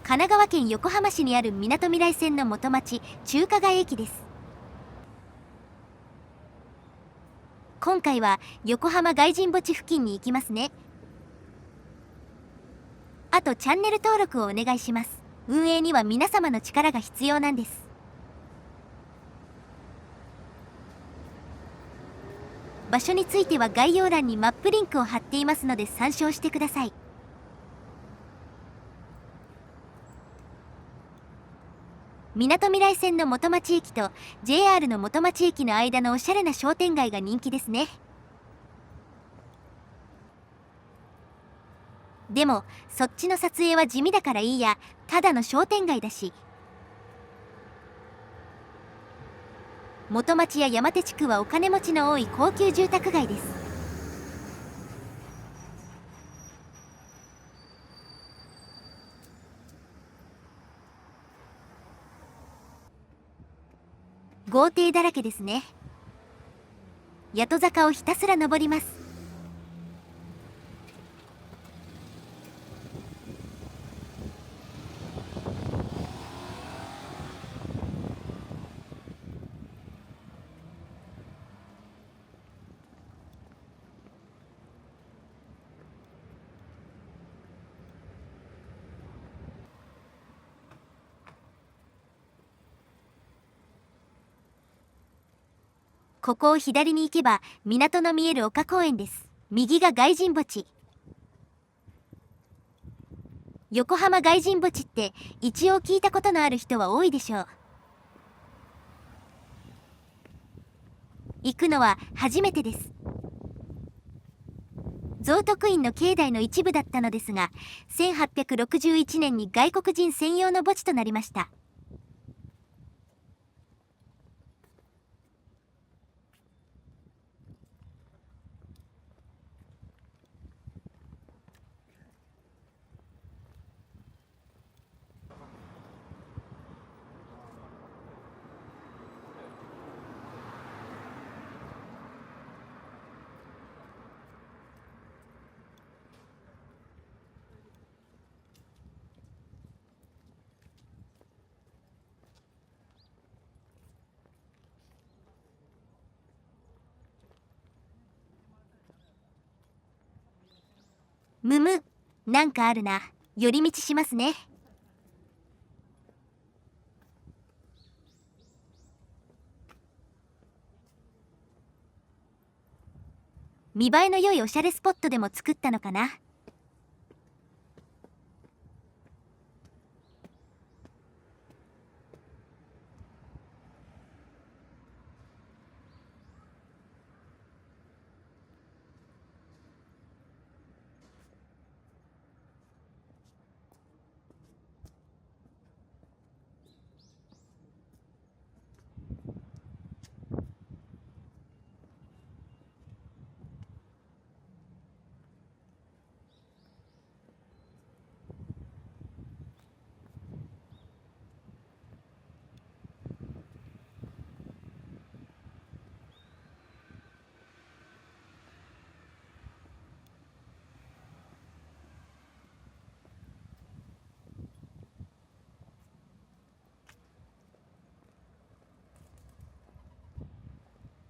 神奈川県横浜市にあるみなとみらい線の元町、中華街駅です。今回は横浜外人墓地付近に行きますね。あとチャンネル登録をお願いします。運営には皆様の力が必要なんです。場所については概要欄にマップリンクを貼っていますので参照してください。みなとみらい線の元町駅と JR の元町駅の間のおしゃれな商店街が人気ですね。でもそっちの撮影は地味だからいいや、ただの商店街だし。元町や山手地区はお金持ちの多い高級住宅街です。豪邸だらけですね。谷戸坂をひたすら登ります。ここを左に行けば港の見える丘公園です。右が外人墓地。横浜外人墓地って一応聞いたことのある人は多いでしょう。行くのは初めてです。蔵徳院の境内の一部だったのですが、1861年に外国人専用の墓地となりました。むむ、なんかあるな。寄り道しますね。見栄えの良いおしゃれスポットでも作ったのかな。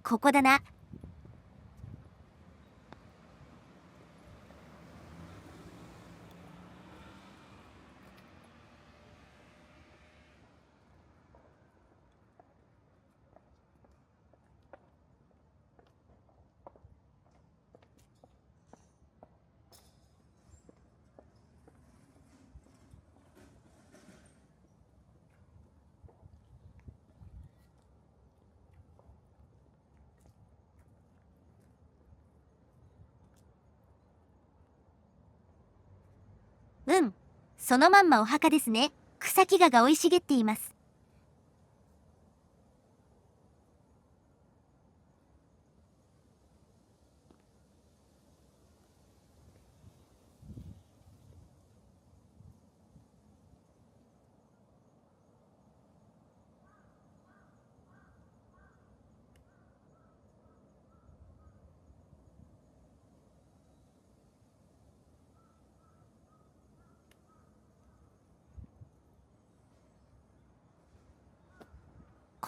ここだな。うん、そのまんまお墓ですね。草木が生い茂っています。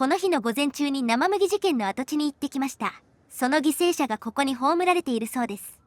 この日の午前中に生麦事件の跡地に行ってきました。その犠牲者がここに葬られているそうです。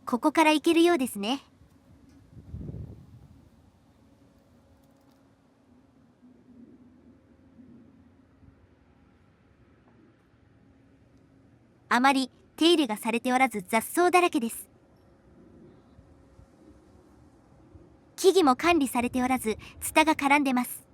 ここから行けるようですね。あまり手入れがされておらず雑草だらけです。木々も管理されておらずツタが絡んでます。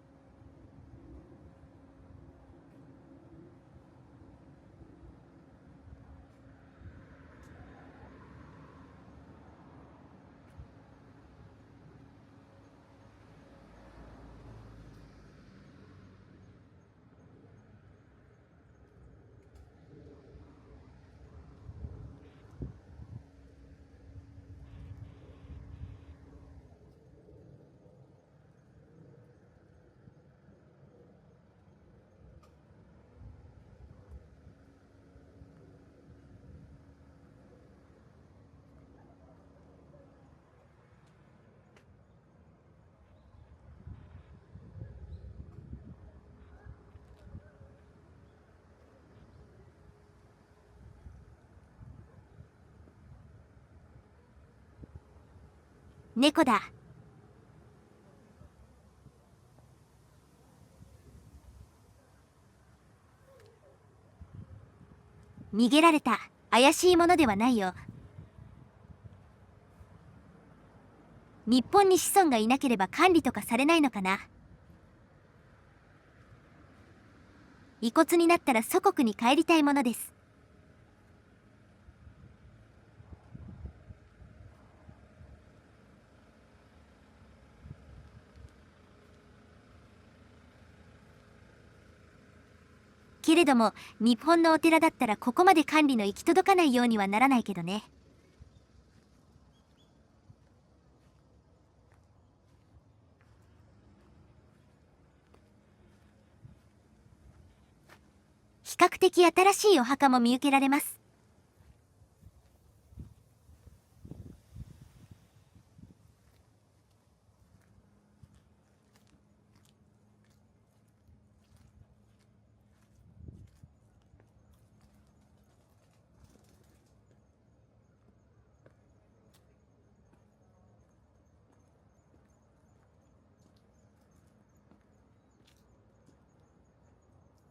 猫だ。逃げられた。怪しいものではないよ。日本に子孫がいなければ管理とかされないのかな。遺骨になったら祖国に帰りたいものです。けれども日本のお寺だったらここまで管理の行き届かないようにはならないけどね。比較的新しいお墓も見受けられます。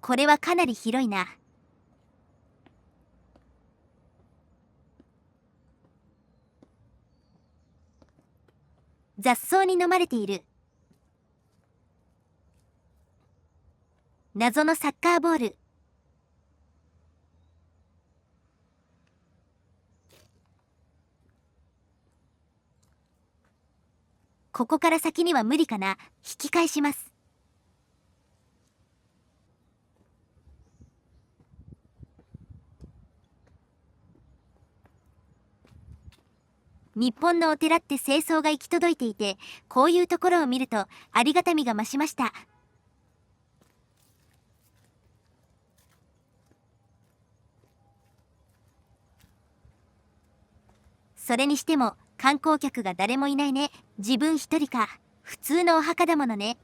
これはかなり広いな。雑草に飲まれている。謎のサッカーボール。ここから先には無理かな。引き返します。日本のお寺って清掃が行き届いていて、こういうところを見るとありがたみが増しました。それにしても観光客が誰もいないね。自分一人か。普通のお墓だものね。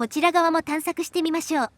こちら側も探索してみましょう。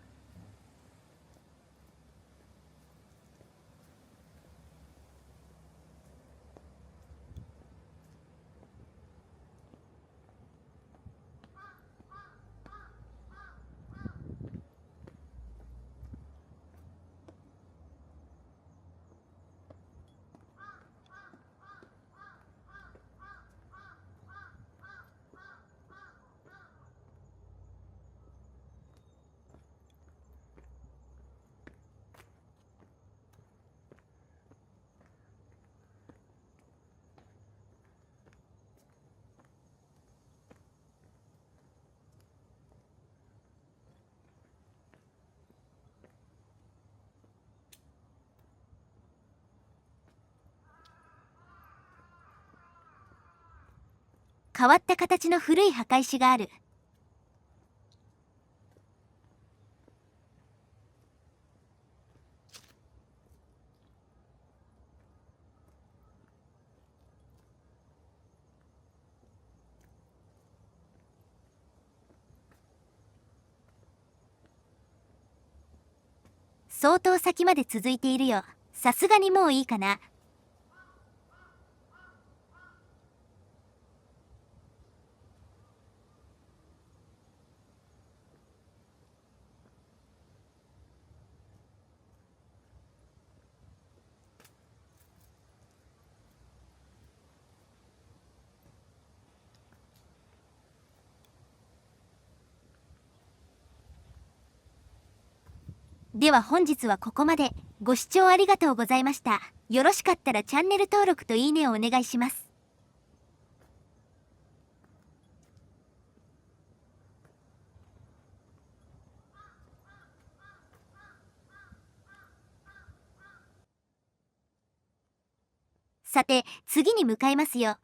変わった形の古い墓石がある。相当先まで続いているよ。さすがにもういいかな。では本日はここまで。ご視聴ありがとうございました。よろしかったらチャンネル登録といいねをお願いします。さて、次に向かいますよ。